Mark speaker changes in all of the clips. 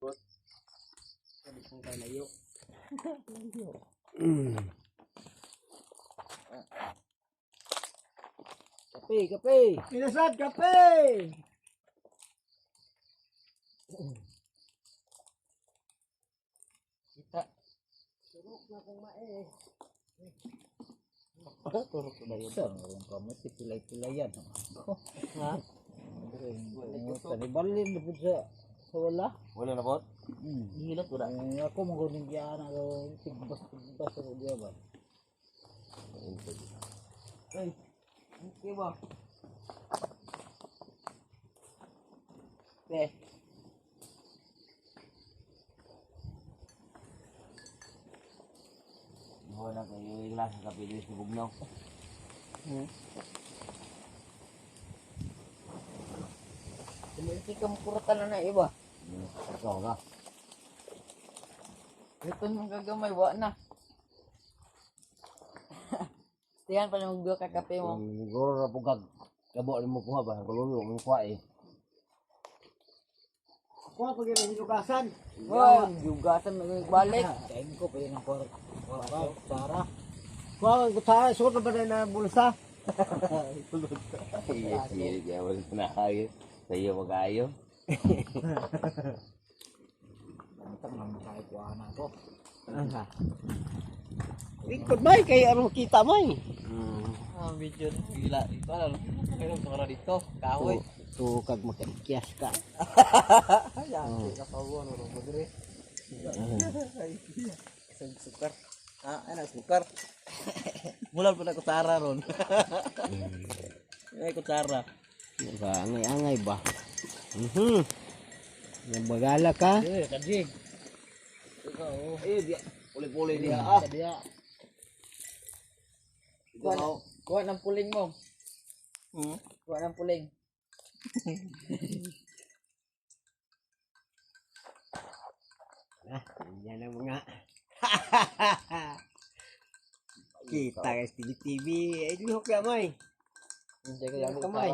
Speaker 1: Sabi kong kalayo. Kape, kape.
Speaker 2: Pinasad kape!
Speaker 1: Kita. Turok na kang mae. Turok na yun. Saan ang kamot? Pilay-pilayan. Ha? Kanibalin na po sa wala.
Speaker 2: Wala na po?
Speaker 1: Hilot wala. Ako magunin diyan ako. Tigbas ako diyan ba? Ay, okay ba? Okay.
Speaker 2: Wala kayo ilas sa kapilis ni Bugnaw.
Speaker 1: Hindi ka makuratan na iba.
Speaker 2: Ikaw na.
Speaker 1: Ito nung gagamay, wa na. Tiyan pa nung ka kape mo.
Speaker 2: Siguro na pugag. Kabo ni mo kuha ba? Kulunyo mong kuha eh. Kuha pag yung hinugasan.
Speaker 1: Wow, yugasan mo balik.
Speaker 2: Kain ko pa yun ang kuha. Kuha ang kutsara. Suot na ba na bulsa?
Speaker 3: Iya sih, jawab na kayo. Sa iyo magayo.
Speaker 1: Tantang naman tayo kuha na ako.
Speaker 2: Ikot may kay ano kita may.
Speaker 1: Video gila. Ito ano? Kailan sa dito? Kahoy.
Speaker 2: Tukag makaikyas ka.
Speaker 1: Yan, kapawa no ro dire. Isang sukar. Ano sukar? Mula pa na kutsara ron. Ay kutsara.
Speaker 2: Angay-angay ba? Nabagala ka?
Speaker 1: Eh, kajig. Ikaw.
Speaker 2: Ayun dia. Puli-puli dia.
Speaker 1: Dia. Kuha ng puling mo. Kuha ng puling.
Speaker 2: Yan ang mga kita guys TV. Ay lihok ya may.
Speaker 1: Hindi ko yung
Speaker 2: Kamay.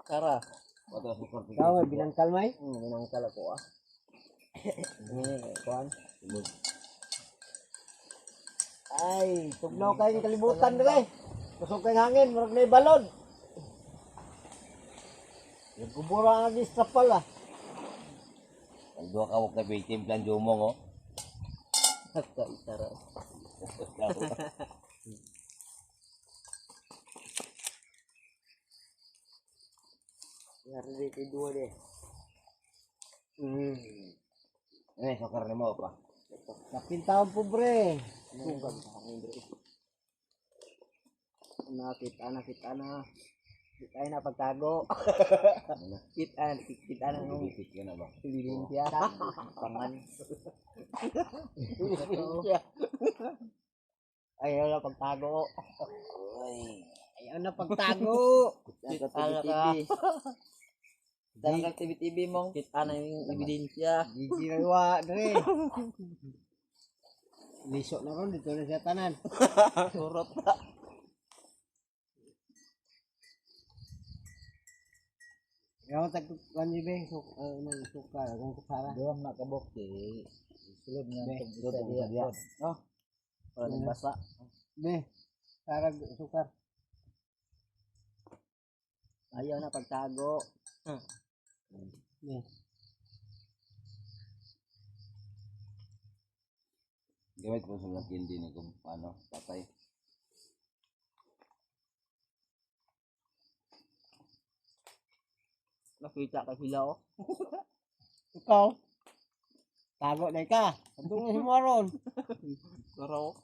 Speaker 1: Tara.
Speaker 2: Wato sukar. Kau binangkal may?
Speaker 1: Minangkal ako ah. Ini kuhan.
Speaker 2: Ay, tugnaw kayong kalibutan dire. Kusog kayong hangin, murag na balon. Yung kubura nga di strapal ah.
Speaker 3: Ang dua ka wag na bitim plan jumong oh.
Speaker 1: Tara.
Speaker 2: Yari kay dua deh.
Speaker 3: Eh, sukar ni mo pa.
Speaker 2: Kapin taon po bre.
Speaker 1: Tungkag sa hangin dito. Nakita na. Kita na pagtago. Kita na nung
Speaker 3: Bitik ka na ba?
Speaker 1: piliin siya. Pangan. Ayaw na pagtago.
Speaker 2: Ayaw na pagtago.
Speaker 1: Kita na ka. Kita na ka TV mong. Kita na yung ebidensya.
Speaker 2: Gigirawa dre. Lisok na ron dito na siya tanan.
Speaker 1: Surot na.
Speaker 2: Yaw tag kanji be suka kung kusara.
Speaker 1: Doon na kabok sulod nga
Speaker 2: Be,
Speaker 1: sa dia. Oh. Para basa.
Speaker 2: Be, sarag sukar.
Speaker 1: Ayaw na pagtago.
Speaker 2: Be.
Speaker 3: Gamit mo sa mga kindi ni kung paano, patay.
Speaker 1: Nakita ka sila oh.
Speaker 2: Ikaw. Tago na ka. Atong si Maron.
Speaker 1: Pero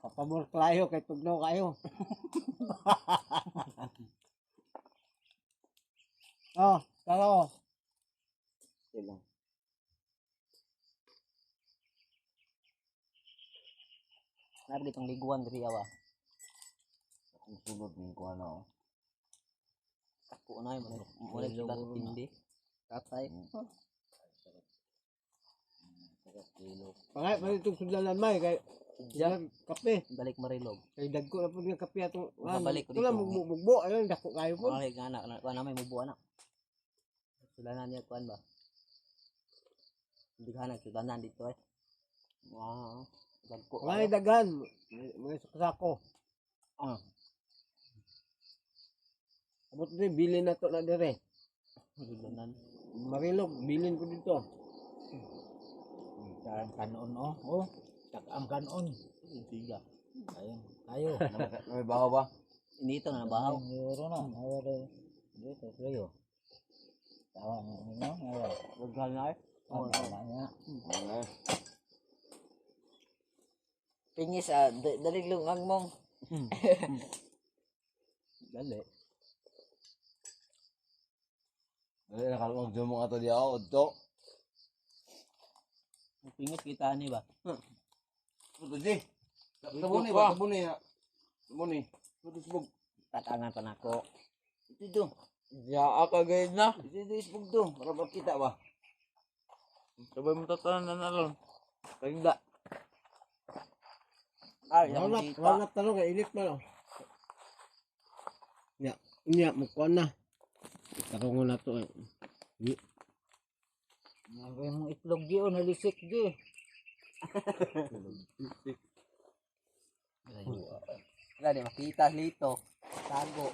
Speaker 2: Kapamor kayo kay tugnaw kayo. Oh, taro.
Speaker 3: Sila.
Speaker 1: nari ditong liguan diri awa.
Speaker 3: Ang sulod ng kuha na oh.
Speaker 1: Ako na mo sila tindi. Katay. Kilo.
Speaker 2: Pangay, pati itong sudlanan may, kay
Speaker 1: Diyan,
Speaker 2: kape.
Speaker 1: balik marilog.
Speaker 2: Kay dagko na po nga kape atong,
Speaker 1: Makabalik ko
Speaker 2: ito lang,
Speaker 1: dito.
Speaker 2: mugbo, ayun, dako kayo po.
Speaker 1: Mga nga anak, kuan na may mubuan na. Sulanan niya kuan ba? Hindi ka nagsudanan dito eh. Wow. Dagko.
Speaker 2: Pangay dagan, mga sako.
Speaker 1: Ah.
Speaker 2: Abot din, bilin na to na dire.
Speaker 1: Sulanan.
Speaker 2: Marilog, bilin ko dito.
Speaker 4: Ang kanon oh. Oh, ang kanon.
Speaker 1: Tiga.
Speaker 4: Ayun. Tayo.
Speaker 3: May baho ba?
Speaker 1: Inito na bahaw.
Speaker 4: Euro na. Euro. Dito kayo. Tawa na no. Euro.
Speaker 1: Waghan na eh.
Speaker 4: Oh, na.
Speaker 1: Pingis dalig lungang mong. Dali.
Speaker 3: Dali, nakalungag dyan mga ito di ako. Ito.
Speaker 1: Pingis kita ni ba?
Speaker 3: Ito di. Tabuni ba? Tabuni ha. Tabuni. Ito isbog.
Speaker 1: Tatangan pa nako.
Speaker 3: Ito ito.
Speaker 1: Ya ka gayud na.
Speaker 3: Ito isbog to. Para makita ba?
Speaker 1: Sabay mo tatanan na lang. Kagda. Ay, ang
Speaker 2: Wala
Speaker 1: kita.
Speaker 2: na talong, kay init pa lang. Nya, mukuan na. Tarungon na to.
Speaker 4: Nabi mong itlog di oh, nalisik di.
Speaker 1: Wala di makita lito. Tago.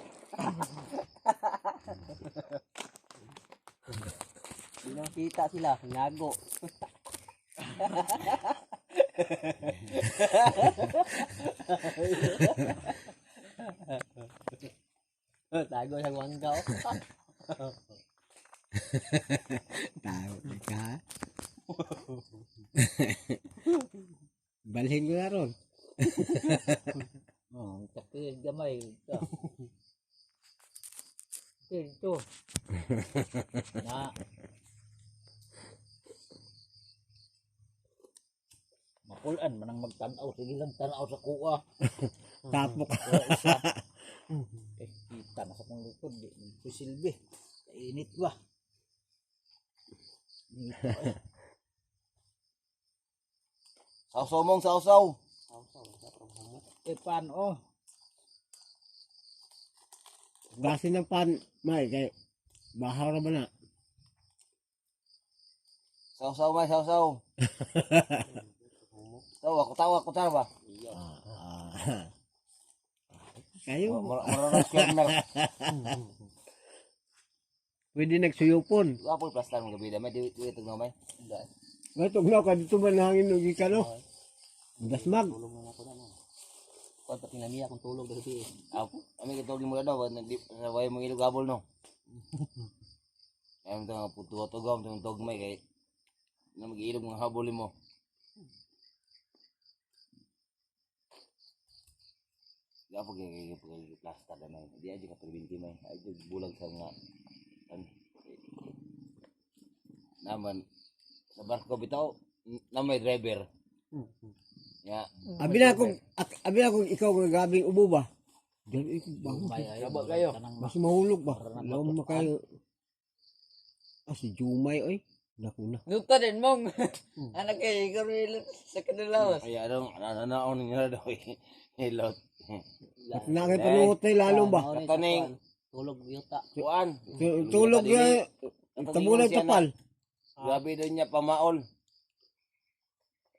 Speaker 1: Hindi makita sila. Nago. Tago sa wanggaw.
Speaker 2: Tayo, ka. Balhin ko na ron.
Speaker 4: Oh, kapil gamay. Ito. Na. Makulan manang magtanaw, sige lang tanaw sa kuha.
Speaker 2: Tapok.
Speaker 4: Kita na sa kong likod, di pusilbi. Init ba?
Speaker 3: Sausaw mong sausaw.
Speaker 4: Paano?
Speaker 2: Gasin ng pan, may, kay bahaw na ba na?
Speaker 3: Sausaw may sausaw. Tawa ko ba?
Speaker 2: Kayo,
Speaker 3: Marunong skermer.
Speaker 2: pwede nagsuyupon.
Speaker 3: Wapoy plastar ng gabi. May di ito nga may.
Speaker 2: Ito na ka, dito ba nahangin ng ika, no? Dasmag.
Speaker 1: Tulog mo ako na no. Kung pati namiya akong tulog dito eh.
Speaker 3: Ako, kami kitog mo daw. Naway mong ilugabol no. Ayun ito nga putuwa-tugaw. Ito tog may kay na mag-iilog mga habol mo. Gapo kay plastar na may. Di aja ka perbinti may. Ay bulag sa nga. Naman sa barko bitaw na may driver. Ya.
Speaker 2: Abi na kung ikaw gagabing ubo ba? Diyan ikaw bango.
Speaker 1: Sabot kayo.
Speaker 2: Mas mahulog ba? Alam mo kayo. Si Jumay, oy. Naku na.
Speaker 1: Nuta din mong. Anak kayo, ikaw sa kanilawas.
Speaker 3: Ay ano nananaon niya daw hilot.
Speaker 2: At nakay panuot na lalo ba?
Speaker 3: Kataning.
Speaker 1: Tulog yuta.
Speaker 3: Kuan.
Speaker 2: Tulog ya. Tabunan tapal.
Speaker 3: Grabe doon niya pamaol.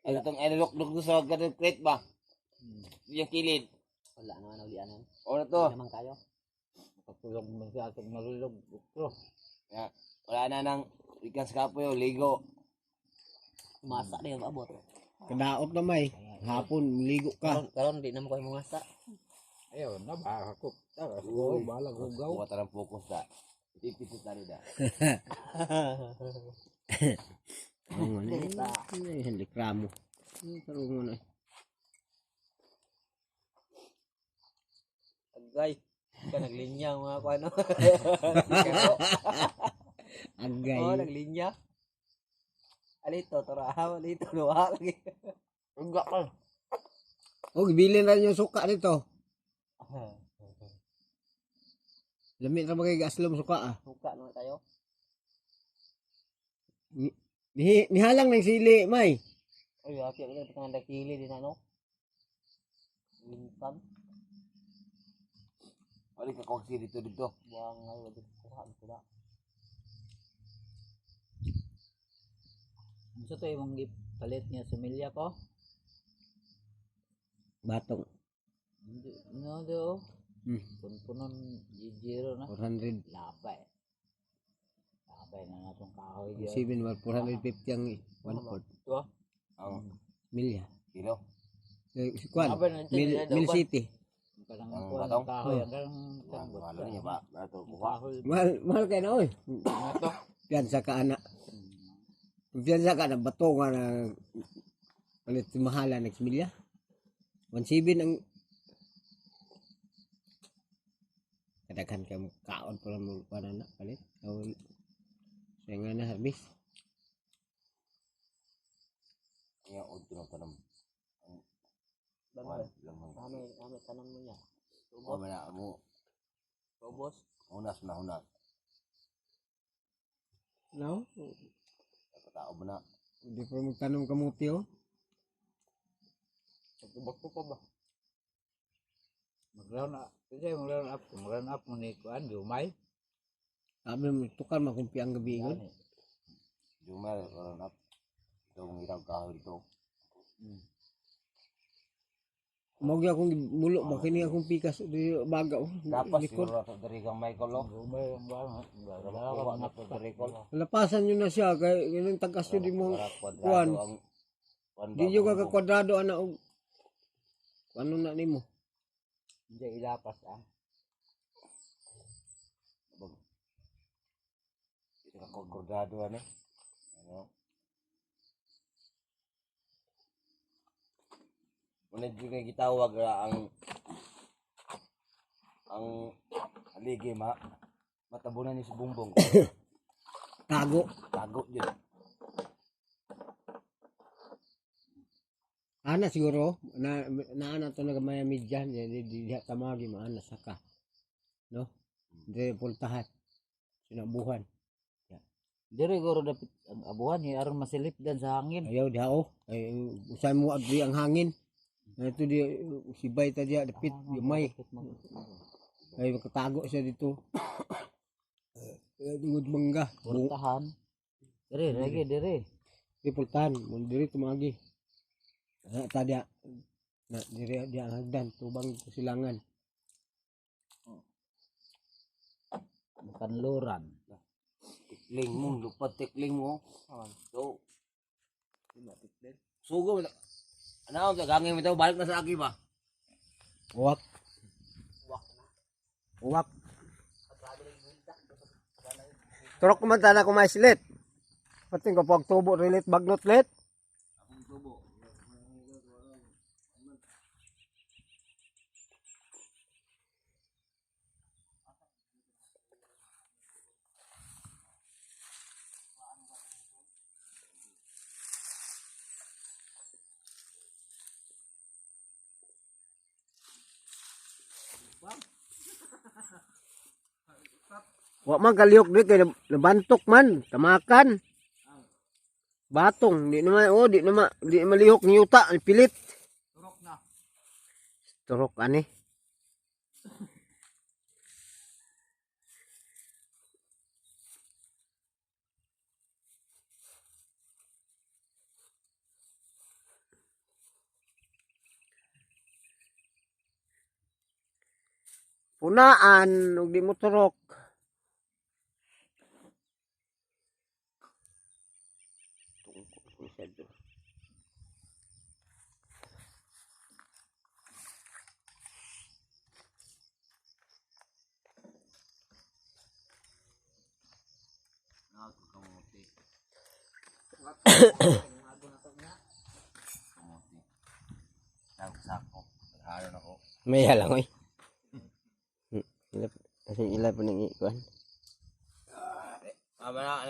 Speaker 3: Ano itong ilok-lok sa ganun crate ba? Yung kilid.
Speaker 1: Wala naman ulianan.
Speaker 3: O na to.
Speaker 1: Naman kayo.
Speaker 4: Pagtulog mo siya atong marulog. Bro.
Speaker 3: Ya. Wala na nang ikan sa kapoy o ligo.
Speaker 1: Masa din abot.
Speaker 2: Kadaot na may. Hapon, ligo ka.
Speaker 1: Karon di naman ko mangasa.
Speaker 4: Ayaw na ba ako. Oh, balag hugaw.
Speaker 3: Kuha tarang fokus da. Ipipit na rin da.
Speaker 2: Ang ano yun? Hindi kramo. Tarungo na.
Speaker 1: Agay. Ka naglinya mga kuano.
Speaker 2: Agay.
Speaker 1: Oh, naglinya. Alito, tarahaw, alito, luha lagi.
Speaker 3: Enggak kan.
Speaker 2: Oh, bilhin na yung suka dito. Lamit na magay gaslom suka ah.
Speaker 1: Suka naman tayo.
Speaker 2: Nihalang ng sili, may.
Speaker 1: Ay, ati ako na patang kili din ano. Lintan.
Speaker 3: Wala ka kong dito.
Speaker 1: Buang ay wala kuha ko da.
Speaker 4: Gusto to yung palit niya sa milya ko.
Speaker 2: Batong.
Speaker 4: Hindi, no, do. Punpunon, zero na.
Speaker 2: 400.
Speaker 4: Labay. Labay na natong kahoy dyan.
Speaker 2: 7 war 450 ang 1/4
Speaker 1: Ito.
Speaker 3: Ang
Speaker 2: milya.
Speaker 3: kilo.
Speaker 2: Si Kwan,
Speaker 1: Abay na
Speaker 2: Mil City.
Speaker 4: Parang
Speaker 3: Ang
Speaker 4: kuha
Speaker 3: batong?
Speaker 4: ng kahoy. Hanggang
Speaker 3: Wala niya ba? Bato kuha.
Speaker 4: kahoy.
Speaker 2: Mahal kayo na oy.
Speaker 1: Ito.
Speaker 2: Piyansa ka anak. Piyansa ka na bato nga na palit si mahala next milya. 1.7 ang kadaghan ka mo kaon pala mo para na palit. Saya nga na harbis.
Speaker 3: Yung udto ng tanong.
Speaker 1: Banda.
Speaker 3: Lamang.
Speaker 1: Ame tanam mo niya.
Speaker 3: O mana mo.
Speaker 1: Ubos.
Speaker 3: Hunas na hunas.
Speaker 2: No?
Speaker 3: Tao mo na.
Speaker 2: Hindi pa magtanong kamuti oh.
Speaker 1: Ubos ko pa ba?
Speaker 4: Mag-round up mo ni Kuan, Jumay.
Speaker 2: Sabi mo tukar makumpi ang gabi ngon.
Speaker 3: Jumel, walang up. Ito ang hirap kahoy dito.
Speaker 2: Mawag akong mulo ba kini akong pikas di baga oh.
Speaker 3: Dapat
Speaker 2: Likod.
Speaker 3: siguro ito dari kang Michael lo.
Speaker 4: Jumay ang bangat.
Speaker 3: Kuha na ito dari ko.
Speaker 2: Lapasan nyo na siya kay ganun tagas nyo di mo kuan. Di nyo ka kwadrado ana og ano na nimo.
Speaker 4: Hindi ilapas ah.
Speaker 3: Ito ka kordado ano. Ano? Muna juga gitawag ang haligi matabunan ni si Bumbong.
Speaker 2: Tago.
Speaker 3: Tago din.
Speaker 2: Ana siguro na to nagamaya midyan di tamagi maana saka. No? Di pultahat. Sinabuhan.
Speaker 4: Dire guro dapat ang abuhan ni aron masilip dan sa hangin.
Speaker 2: Ayaw diha oh. Ay usay mo adri ang hangin. Ito di sibay ta diha dapit gamay. Ay makatago siya dito. Dungod mangga.
Speaker 4: Pultahan. Dire lagi dire.
Speaker 2: Di pultahan, mo diri tumagi. Tadi na diri dia ang hagdan tubang silangan.
Speaker 4: Kanluran.
Speaker 3: Tikling mo, lupa tikling mo. So, sugo mo na. Ano ang gagangin mo ito? Balik na sa aki ba?
Speaker 2: Uwak. Uwak. Turok man tana ko maislit. Pati ko pag tubo relate bagnot let. Wa man kaliyok di kay nabantok man, tamakan. Batong di naman di malihok ni yuta, pilit.
Speaker 1: Turok na.
Speaker 2: Turok ani. Punaan ug di mo turok.
Speaker 3: Sako. Haron ako.
Speaker 2: Maya lang oy. Ilap pa nang ikuan.
Speaker 3: Ama na,